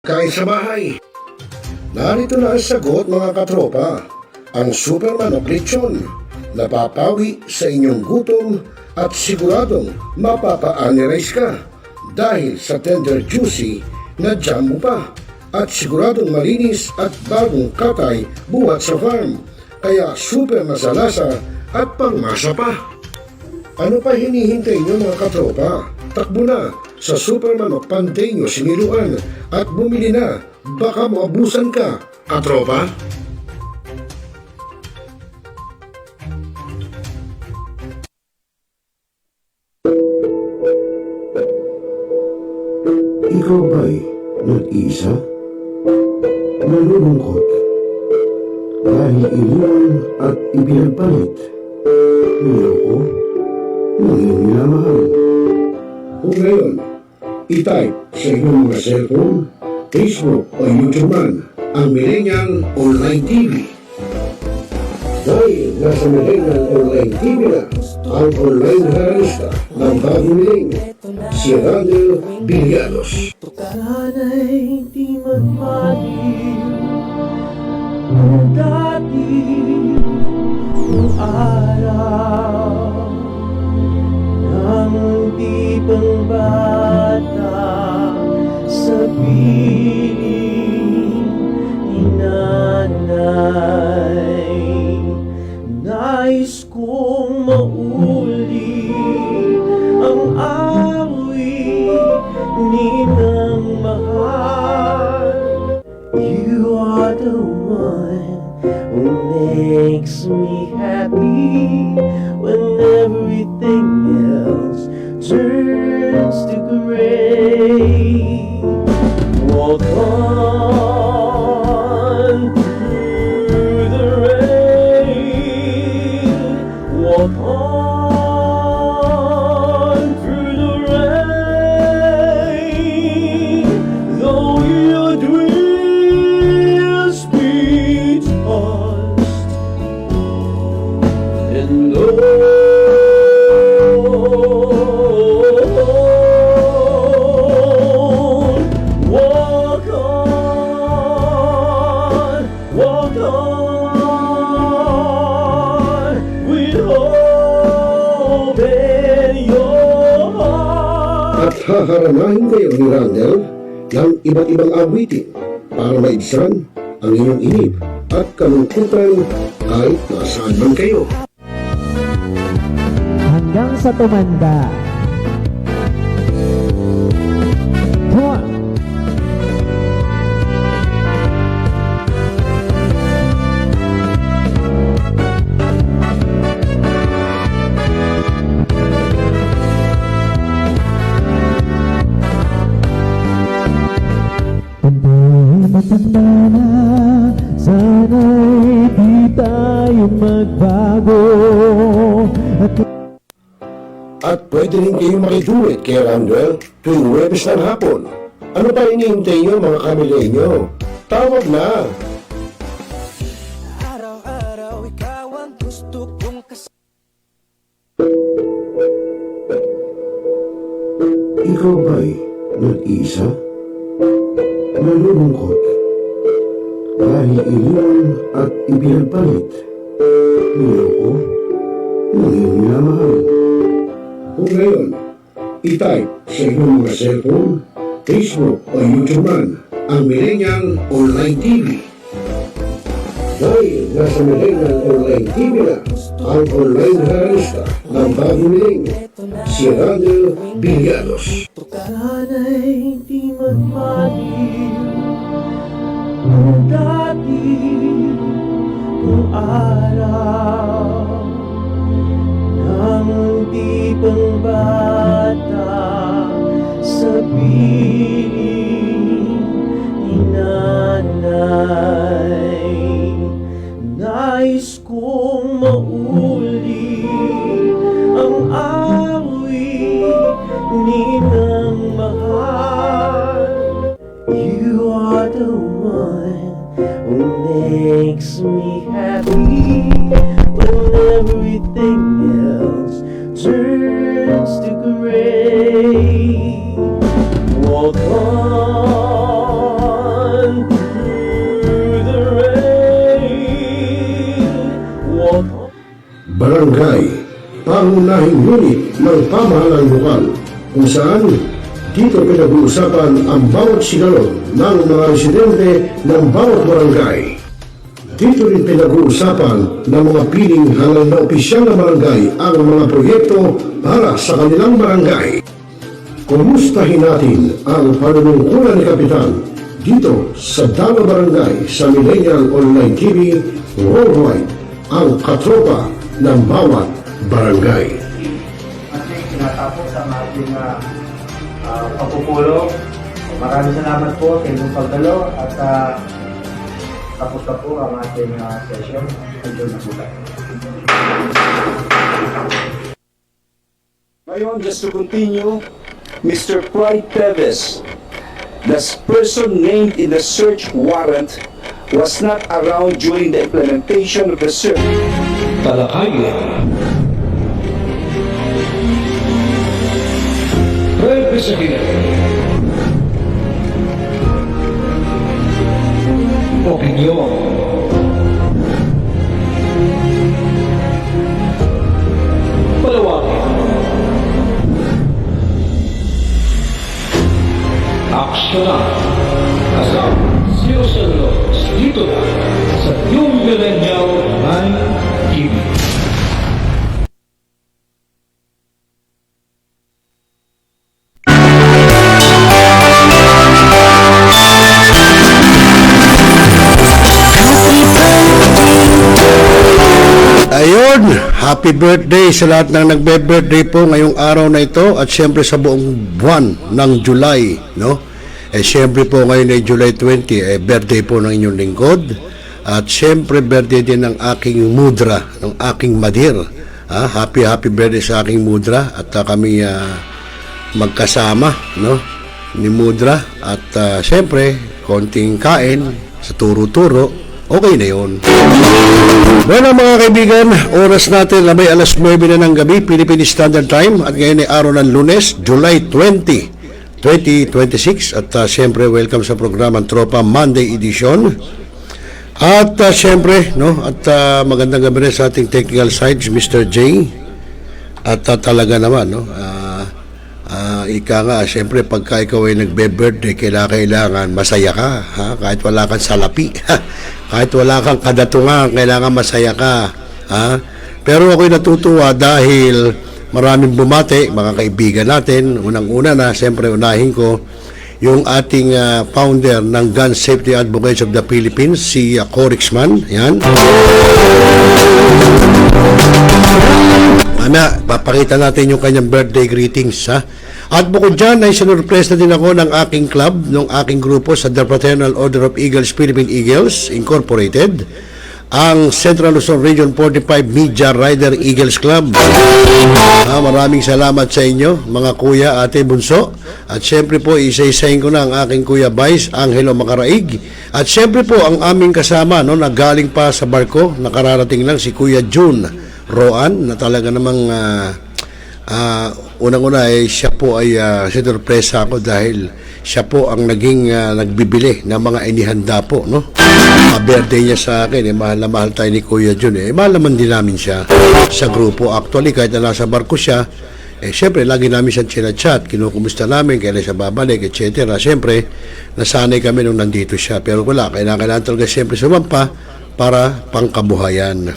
Kain sa bahay. Narito na ang sagot mga katropa. Ang Superman of Lechon. Napapawi sa inyong gutom at siguradong mapapa-analyze ka dahil sa tender juicy na jam mo pa at siguradong malinis at bagong katay buhat sa farm. Kaya super masalasa at pangmasa pa. Ano pa hinihintay nyo mga katropa? Takbo na sa Superman of Panteño Siniluan at bumili na, baka maabusan ka, katropa. Ikaw ba'y nag-iisa? Nalulungkot dahil iniwan at ipinagpalit? Niloko? Nanging minamahal? Kung ngayon, i-type sa inyong mga cellphone, Facebook o YouTube man ang Millennial Online TV. Dahil nasa Millennial Online TV na ang online haralista ng bagong milenyo, si Randel Villanos. Sana'y di magmahil kung dati kung araw nang di pang bata sa piling ni nanay. Nais kong mauli ang awit ninang mahal. You are the one who makes me happy when everything else turns to gray. Walk on through the rain. Walk on through the rain. Though your dreams be tossed and walk on with hope in your heart. At haharanahin kayo ni Randel ng iba't ibang awitin para maibsan ang inyong inip at kalungkutan kahit nasaan man kayo. Hanggang sa tumanda. Come on. Matanda na, sana'y di tayo magbago. At pwede rin kayo makidulit kay Randel tuwing Huwebes ng hapon. Ano pa hinihintay nyo mga kamilenyo? Tawag na! Araw-araw ikaw ang gusto kong Ikaw ba'y nag-iisa? Nalulungkot dahil iniwan at ipinagpalit? Niloko? Nanging minamahal? Kung ngayon, i-type sa inyong mga cellphone, Facebook o YouTube man ang Millennial Online TV. Dahil nasa Millennial Online TV na ang online haralista ng bagong milenyo, si Randel Villanos. Sana'y di magmahil kung dati kung araw nang di pang bata sa piling ni nanay. Nais kong mauli ang awit ninang mahal. You are the one who makes me happy when everything else turns to gray. Walk on barangay, pangunahing unit ng pamahalang lokal kung saan dito pinag-uusapan ang bawat sinalo ng mga residente ng bawat barangay. Dito rin pinag-uusapan ng mga piling hanggang na opisyal na barangay ang mga proyekto para sa kanilang barangay. Kumustahin natin ang panunungkulan ni Kapitan dito sa Dalo Barangay sa Millennial Online TV Worldwide, ang katropa ng bawat barangay. Ating tinatapos ang ating pagpupulong. Maraming salamat po sa inyong pagdalo at tapos na po ang ating session. Enjoy na po tayo. Ngayon, just to continue, Mr. Clyde Teves, the person named in the search warrant, was not around during the implementation of the search. Talakayin. Representative. Opinion. Palawakin. Aksyonan. Kasama. Sinusunod dito na sa New Millennial Online TV. Ayun, happy birthday sa lahat ng nagbe-birthday po ngayong araw na ito at syempre sa buong buwan ng July, no? Syempre po ngayon ay July 20, birthday po ng inyong lingkod at syempre birthday din ng aking mudra, ng aking madir. Happy birthday sa aking mudra at kami magkasama, no? Ni mudra at syempre konting kain sa turo-turo, okay na yun. Bueno mga kaibigan, oras natin na may alas 9 na ng gabi, Philippine Standard Time at ngayon ay araw ng Lunes, July 20, 2026 at siyempre welcome sa programang Tropa Monday Edition. At siyempre, no, at magandang gabi rin sa ating technical sides, Mr. J. At talaga naman, no, ika nga, siyempre pagka ikaw ay nagbe-birthday, kailangan masaya ka, ha? Kahit wala kang salapi, kahit wala kang kadatungan, kailangan masaya ka, ha? Pero ako'y natutuwa dahil maraming bumati, mga kaibigan natin. Unang-una na, siyempre unahin ko yung ating founder ng Gun Safety Advocates of the Philippines, si Corixman. Yan. Mamaya, papakita natin yung kanyang birthday greetings, ha? At bukod dyan, ay sinurpresa din ako ng aking club, ng aking grupo sa The Fraternal Order of Eagles, Philippine Eagles Incorporated, ang Central Luzon Region 45 Media Rider Eagles Club. Maraming salamat sa inyo, mga kuya, ate, bunso. At syempre po, isa-isahin ko na ang aking kuya Vice, Angelo Macaraig. At syempre po, ang aming kasama, no, na galing pa sa barko, nakararating lang si Kuya June Roan, na talaga namang unang-una ay siya po ay sinurpresa ako dahil siya po ang naging nagbibili ng mga inihanda po, no? Birthday niya sa akin, mahal na mahal tayo ni Kuya Jun, mahal naman din namin siya sa grupo. Actually, kahit na nasa barko siya, syempre, lagi namin siya chinachat, kinukumusta namin, kailan siya babalik, etc. Syempre, nasanay kami nung nandito siya. Pero wala, kailangan talaga syempre sumampa para pangkabuhayan.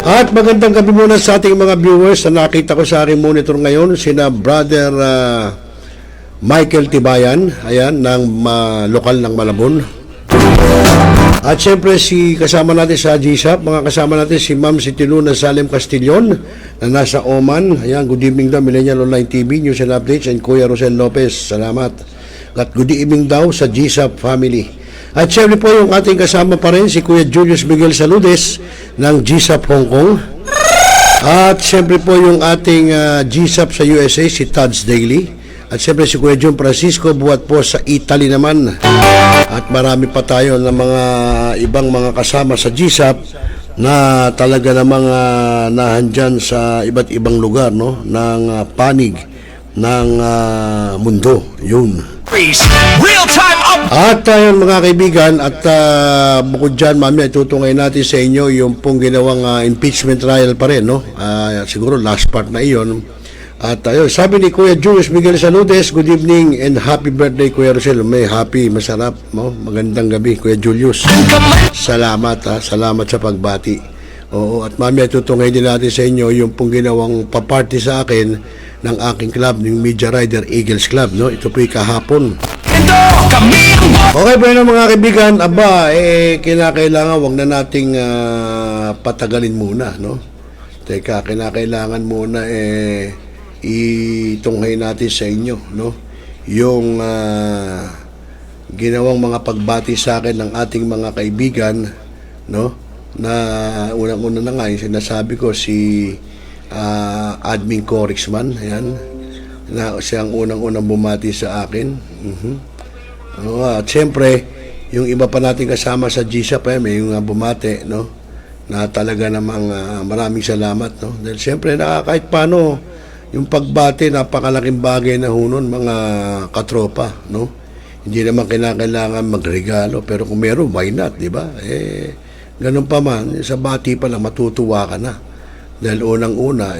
At magandang gabi muna sa ating mga viewers na nakita ko sa aking monitor ngayon, sina Brother Michael Tibayan, ayan, ng lokal ng Malabon. At syempre si kasama natin sa GSAP, mga kasama natin si Ma'am Sitiluna Salem Castillon na nasa Oman. Ayan, good evening daw, Millennial Online TV, News and Updates, and Kuya Rosel Lopez, salamat. At good evening daw sa GSAP family. At syempre po yung ating kasama pa rin si Kuya Julius Miguel Saludes ng GSAP Hong Kong. At syempre po yung ating GSAP sa USA, si Todd's Daily. At siyempre si Kuya John Francisco buhat po sa Italy naman. At marami pa tayo ng mga ibang mga kasama sa GSAP na talaga namang nahandyan sa iba't ibang lugar, no, ng panig ng mundo. Yun. Real-time At ayun mga kaibigan, at bukod dyan, mamaya itutungay natin sa inyo yung pong ginawang impeachment trial pa rin, no? Siguro last part na iyon. At ayun, sabi ni Kuya Julius Miguel Saludes, good evening and happy birthday Kuya Rosel. May happy, masarap, no? Magandang gabi Kuya Julius. Salamat salamat sa pagbati. Oo, at mamaya tutungay din natin sa inyo yung pong ginawang paparty sa akin ng aking club, ng Media Rider Eagles Club, no? Ito po'y kahapon. Okay, bueno mga kaibigan, kinakailangan wag na nating patagalin muna, no? Teka, kinakailangan muna itunghay natin sa inyo, no? Yung ginawang mga pagbati sa akin ng ating mga kaibigan, no? Na unang-una na nga yung sinasabi ko si Admin Corixman, ayan, na siyang unang-unang bumati sa akin. At siyempre, yung iba pa natin kasama sa GSAP, may yung bumati, no? Na talaga namang maraming salamat, no? Dahil siyempre, kahit paano, yung pagbati, napakalaking bagay na hunon, mga katropa, no? Hindi naman kinakailangan magregalo, pero kung meron, why not, di ba? Ganun pa man, sa bati pa lang, matutuwa ka na. Dahil unang-una,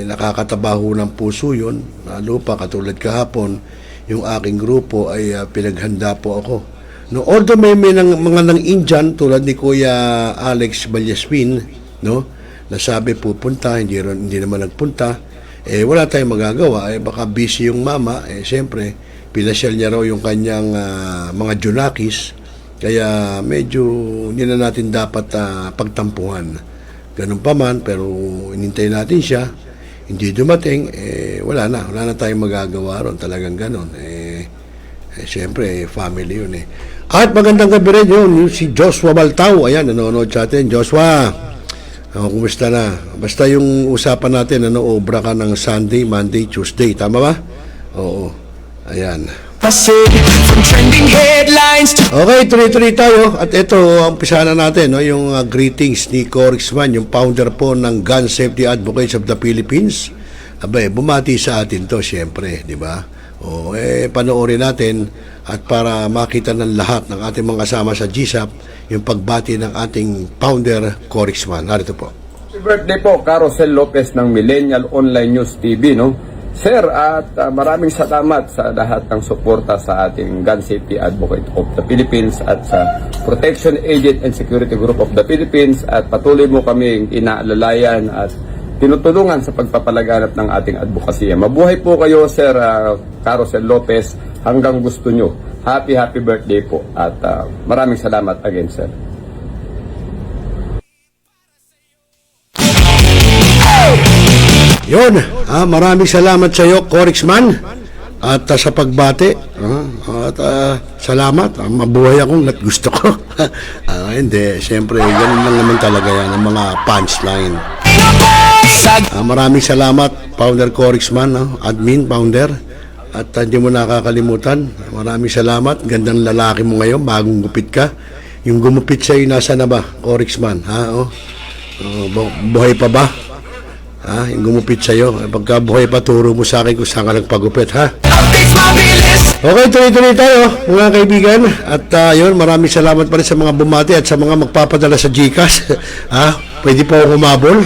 nakakatabaho ng puso yun, lalo pa, katulad kahapon, yung aking grupo ay pinaghanda po ako. No, although may mga nang Indian tulad ni Kuya Alex Balyasmin, no, nasabi pupunta, hindi naman nagpunta, wala tayong magagawa, baka busy yung mama, siyempre, pinasyal niya raw yung kanyang mga junakis, kaya medyo hindi na natin dapat pagtampuhan. Ganun pa man, pero inintay natin siya, hindi dumating, wala na tayong magagawa ron, talagang ganon. Siyempre, family yun At magandang gabi rin yun, si Joshua Baltao, ayan, nanonood sa atin. Joshua, kumusta na? Basta yung usapan natin, obra ka ng Sunday, Monday, Tuesday, tama ba? Oo, ayan. Okay, tuloy-tuloy tayo. At ito, umpisa na natin, no, yung greetings ni Corixman, yung founder po ng Gun Safety Advocates of the Philippines. Bumati sa atin to, siyempre, di ba? Panoorin natin at para makita ng lahat ng ating mga kasama sa GSAP, yung pagbati ng ating founder, Corixman. Narito po. Happy birthday po, Carosel Lopez ng Millennial Online News TV, no? Sir, at maraming salamat sa lahat ng suporta sa ating Gun Safety Advocate of the Philippines at sa Protection Agent and Security Group of the Philippines, at patuloy mo kaming inaalalayan at tinutulungan sa pagpapalaganap ng ating advokasya. Mabuhay po kayo, Sir Carosel Lopez, hanggang gusto nyo. Happy birthday po at maraming salamat again, Sir. Yun, maraming salamat sa iyo, Corixman, at sa pagbati. Salamat, mabuhay akong gusto ko. Hindi, siyempre, ganun lang naman talaga yan, ang mga punchline. Maraming salamat, Founder Corixman, admin, founder, at hindi mo nakakalimutan. Maraming salamat, gandang lalaki mo ngayon, bagong gupit ka. Yung gumupit sa'yo, nasa na ba, Corixman? Buhay pa ba? Yung gumupit sa'yo. Pagka buhay pa, turo mo sa akin kung saan ka nagpagupit, ha? Okay, tuloy-tuloy tayo, mga kaibigan. At yun, maraming salamat pa rin sa mga bumati at sa mga magpapadala sa GCash. Pwede po humabol.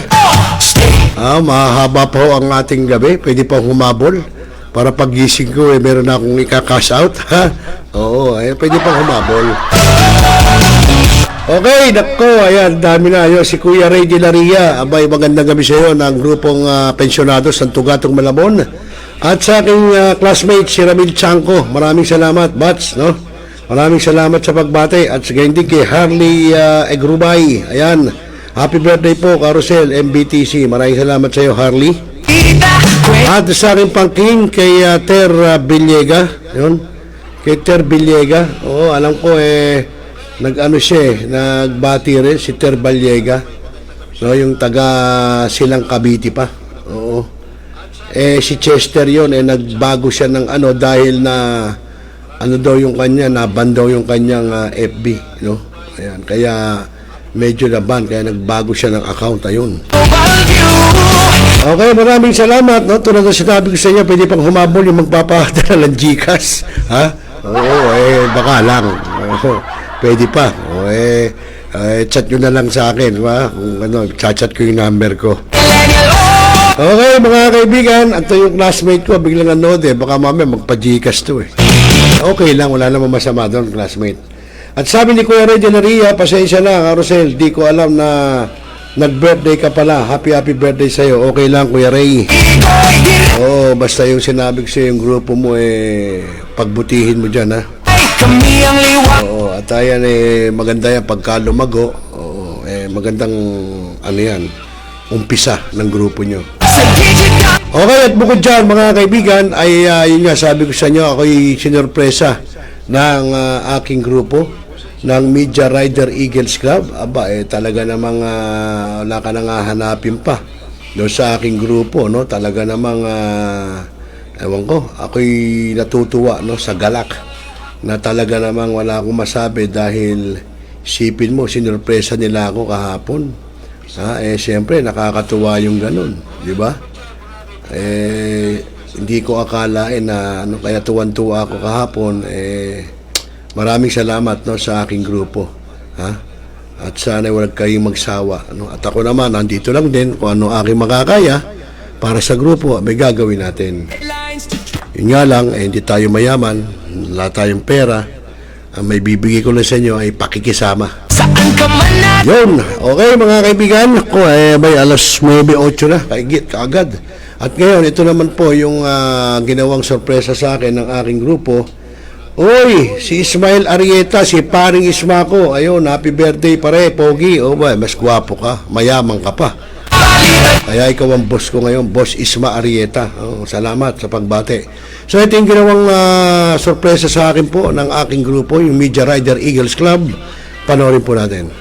Mahaba po ang ating gabi. Pwede po humabol. Para pag-gising ko, meron na akong ika-cash out, ha? Oo, pwede po humabol. Okay, nako, ayan, dami na yun. Si Kuya Ray de la Ria, magandang gabi sa iyo ng grupong pensionados ng Tugatong Malabon. At sa aking classmate, si Ramil Chanco, maraming salamat, Bats, no? Maraming salamat sa pagbate. At sa ganyan din kay Harley Egrubay, ayan, happy birthday po, Carosel, MBTC, maraming salamat sa iyo, Harley. At sa aking pangking, kay Ter Billega, yun, kay Ter Billega, oo, alam ko, nag-ano siya, nagbati rin si Ter Ballega, no, yung taga Silang Cavite pa. Oo. Si Chester yon, nagbago siya ng dahil na daw yung kanya, naban daw yung kanyang FB, no. Ayan, kaya medyo naban, kaya nagbago siya ng account, ayun. Okay, maraming salamat, no. Tulad na sinabi ko sa inyo, pwede pang humabol yung magpapadala ng GCash, ha? Oo. baka lang. Pwede pa. Chat nyo na lang sa akin, ba? Kung ano, chat ko yung number ko. Okay, mga kaibigan, ito yung classmate ko, biglang nanood baka mamaya magpa-Gcash to Okay lang, wala namang masama doon, classmate. At sabi ni Kuya Ray de la Ria, pasensya na, Carosel, di ko alam na nag-birthday ka pala. Happy birthday sa'yo. Okay lang, Kuya Ray. Basta yung sinabi ko sa'yo, yung grupo mo, pagbutihin mo dyan, ha? At ayan, maganda yan pagka lumago. Magandang, yan, umpisa ng grupo nyo. Okay, at bukod dyan, mga kaibigan, ay yun nga, sabi ko sa inyo, ako'y sinurpresa ng aking grupo, ng Media Rider Eagles Club. Talaga namang wala ka nang hahanapin pa doon sa aking grupo, no? Talaga namang, ewan ko, ako'y natutuwa, no, sa galak, na talaga namang wala akong masabi dahil sipin mo, sinurpresa nila ako kahapon. Siyempre, nakakatuwa yung ganun, di ba? Hindi ko akalain na kaya tuwan-tuwa ako kahapon. Maraming salamat, no, sa aking grupo, at sana wala kayong magsawa, no? At ako naman nandito lang din kung ano aking makakaya para sa grupo, may gagawin natin. Yun nga lang, hindi tayo mayaman, wala tayong pera. Ang may bibigay ko lang sa inyo ay pakikisama. Yun, okay mga kaibigan, may alas 9:08 na, kaagad. At ngayon, ito naman po yung ginawang sorpresa sa akin ng aking grupo. Oy, si Ismael Arieta, si paring Isma ko. Ayun, happy birthday pare, Pogi. Mas gwapo ka, mayaman ka pa. Kaya ikaw ang boss ko ngayon, Boss Isma Arieta. Salamat sa pagbate. So ito yung ginawang sorpresa sa akin po ng aking grupo, yung Media Rider Eagles Club. Panoorin po natin.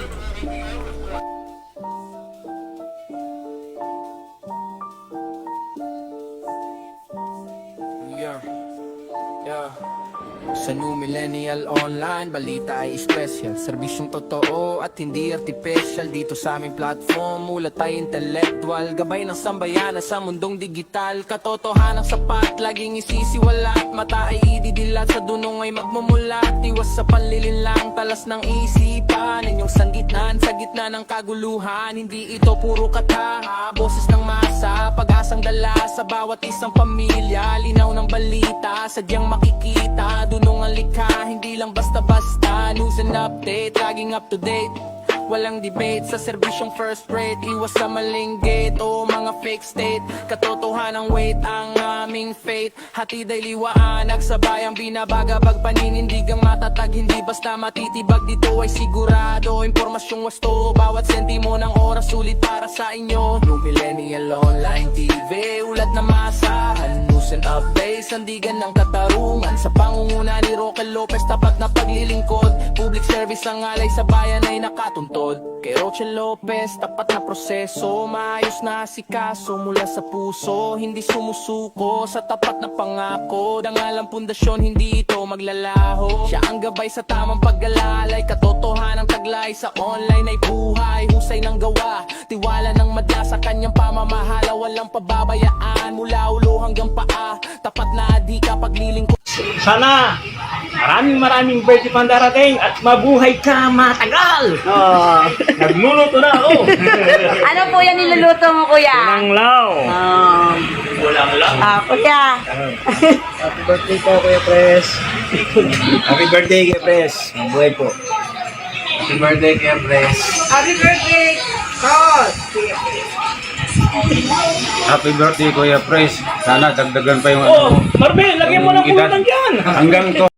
Sa New Millennial Online, balita ay special. Serbisyong totoo at hindi artificial. Dito sa aming platform, mulat ay intellectual. Gabay ng sambayanan sa mundong digital. Katotohanan sapat, laging isisiwalat. Mata ay ididilat, sa dunong ay magmumulat. Iwas sa panlilinlang, talas ng isipan. Inyong sanggitnan, sa gitna ng kaguluhan. Hindi ito puro kataha, boses ng masa. Pag-asang dala sa bawat isang pamilya. Linaw ng balita, sadyang makikita. Dunong ang likha, hindi lang basta-basta. News and update, laging up to date. Walang debate sa serbisyong first rate. Iwas sa maling gate o mga fake state. Katotohanan wait ang aming fate. Hatid ay liwaan, nagsabayang binabagabag. Paninindigang matatag, hindi basta matitibag. Dito ay sigurado, impormasyong wasto. Bawat sentimo ng oras sulit para sa inyo. New Millennial Online TV, ulat na masahan. News and updates, sandigan ng katarungan. Sa pangunguna ni Roque Lopez, tapat na paglilingkod. Public service ang alay sa bayan ay nakatuntod. Kay Roque Lopez, tapat na proseso. Maayos na asikaso mula sa puso. Hindi sumusuko sa tapat na pangako. Dangalang pundasyon, hindi ito maglalaho. Siya ang gabay sa tamang pag-alalay. Katotohanan taglay sa online ay buhay. Husay ng gawa, tiwala ng madla sa kanyang pamamahala. Walang pababayaan mula ulo hanggang paa. Tapat na adika paglilingkod. Sana maraming birthday pang darating at mabuhay ka matagal. Nagluluto na ako. Ano po yan niluluto mo, kuya? Langlaw. Walang lang. Kuya. Happy birthday po, Kuya Pres. Happy birthday, Kuya Pres. Mabuhay po. Happy birthday, Kuya Pres. Happy birthday, Kos. Happy birthday, Kuya Pres. Sana dagdagan pa yung Marbel, lagyan mo ng pulutan dyan. hanggang to.